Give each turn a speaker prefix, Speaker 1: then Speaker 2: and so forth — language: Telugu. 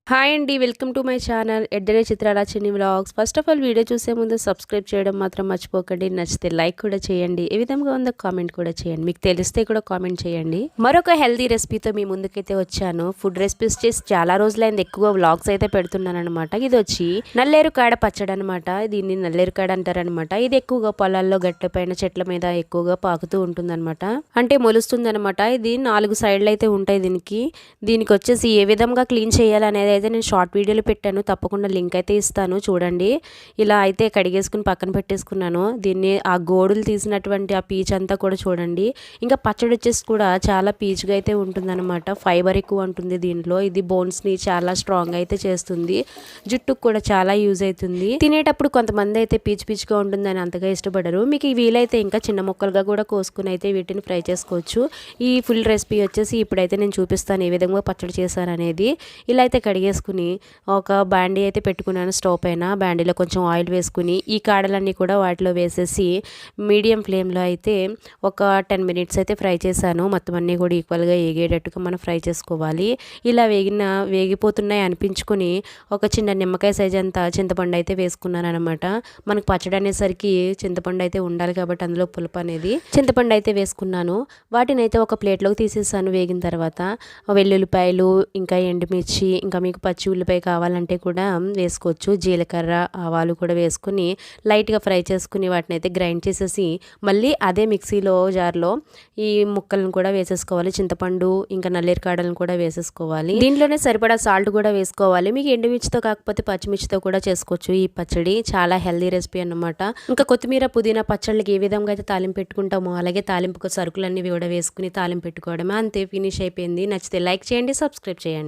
Speaker 1: హాయ్ అండి, వెల్కమ్ టు మై ఛానల్ ఎడ్డరే చిత్రాల చిన్ని vlogs. First of all video చూసే ముందు సబ్స్క్రైబ్ చేయడం మాత్రం మర్చిపోకండి. నచ్చితే లైక్ కూడా చేయండి, ఏ విధంగా ఉందో కామెంట్ కూడా చేయండి, మీకు తెలిస్తే కూడా కామెంట్ చేయండి. మరొక హెల్దీ రెసిపీతో మీ ముందుకైతే వచ్చాను. ఫుడ్ రెసిపీస్ చేసి చాలా రోజులైంది, ఎక్కువ వ్లాగ్స్ అయితే పెడుతున్నాను అనమాట. ఇది వచ్చి నల్లేరు కాడ పచ్చడి అనమాట. దీన్ని నల్లేరు కాడ అంటారనమాట. ఇది ఎక్కువగా పొలాల్లో గట్ల పైన చెట్ల మీద ఎక్కువగా పాకుతూ ఉంటుందన్నమాట. అంటే మొలుస్తుంది అనమాట. ఇది 4 సైడ్లు అయితే ఉంటాయి దీనికి వచ్చేసి ఏ విధంగా క్లీన్ చేయాలనేది అయితే నేను షార్ట్ వీడియోలో పెట్టాను, తప్పకుండా లింక్ అయితే ఇస్తాను చూడండి. ఇలా అయితే కడిగేసుకుని పక్కన పెట్టేసుకున్నాను. దీన్ని ఆ గోడులు తీసినటువంటి ఆ పీచ్ అంతా కూడా చూడండి. ఇంకా పచ్చడి వచ్చేసి కూడా చాలా పీచుగా అయితే ఉంటుందన్నమాట. ఫైబర్ ఎక్కువ ఉంటుంది దీంట్లో. ఇది బోన్స్ని చాలా స్ట్రాంగ్ అయితే చేస్తుంది, జుట్టుకు కూడా చాలా యూజ్ అవుతుంది. తినేటప్పుడు కొంతమంది అయితే పీచుగా ఉంటుందని అంతగా ఇష్టపడరు. మీకు వీలైతే ఇంకా చిన్న ముక్కలుగా కూడా కోసుకుని అయితే వీటిని ఫ్రై చేసుకోవచ్చు. ఈ ఫుల్ రెసిపీ వచ్చేసి ఇప్పుడైతే నేను చూపిస్తాను ఏ విధంగా పచ్చడి చేశాను అనేది. ఇలా అయితే కడిగేసుకుని ఒక బాండీ అయితే పెట్టుకున్నాను స్టవ్ పైన. బాండీలో కొంచెం ఆయిల్ వేసుకుని ఈ కాడలన్నీ కూడా వాటిలో వేసేసి మీడియం ఫ్లేమ్లో అయితే ఒక 10 మినిట్స్ అయితే ఫ్రై చేశాను. మొత్తం అన్నీ కూడా ఈక్వల్గా వేగేటట్టుగా మనం ఫ్రై చేసుకోవాలి. ఇలా వేగిపోతున్నాయి అనిపించుకొని ఒక చిన్న నిమ్మకాయ సైజ్ అంతా చింతపండు అయితే వేసుకున్నాను అనమాట. మనకు పచ్చడి అనేసరికి చింతపండు అయితే ఉండాలి కాబట్టి అందులో పులుపు అనేది చింతపండు అయితే వేసుకున్నాను. వాటిని అయితే ఒక ప్లేట్లోకి తీసేసాను. వేగిన తర్వాత వెల్లుల్లిపాయలు, ఇంకా ఎండుమిర్చి, ఇంకా మీకు పచ్చి ఉల్లిపాయ కావాలంటే కూడా వేసుకోవచ్చు. జీలకర్ర, ఆవాలు కూడా వేసుకుని లైట్గా ఫ్రై చేసుకుని వాటిని అయితే గ్రైండ్ చేసేసి మళ్ళీ అదే మిక్సీలో జార్లో ఈ ముక్కలను కూడా వేసేసుకోవాలి. చింతపండు ఇంకా నల్లేరు కాడలను కూడా వేసేసుకోవాలి. దీంట్లోనే సరిపడా సాల్ట్ కూడా వేసుకోవాలి. మీకు ఎండుమిర్చితో కాకపోతే పచ్చిమిర్చితో కూడా చేసుకోవచ్చు. ఈ పచ్చడి చాలా హెల్దీ రెసిపీ అన్నమాట. ఇంకా కొత్తిమీర, పుదీనా పచ్చళ్ళకి ఏ విధంగా అయితే తాలింపు పెట్టుకుంటామో అలాగే తాలింపుకు సరుకులన్నీ కూడా వేసుకుని తాలింపు పెట్టుకోవడమే. అంతే, ఫినిష్ అయిపోయింది. నచ్చితే లైక్ చేయండి, సబ్స్క్రైబ్ చేయండి.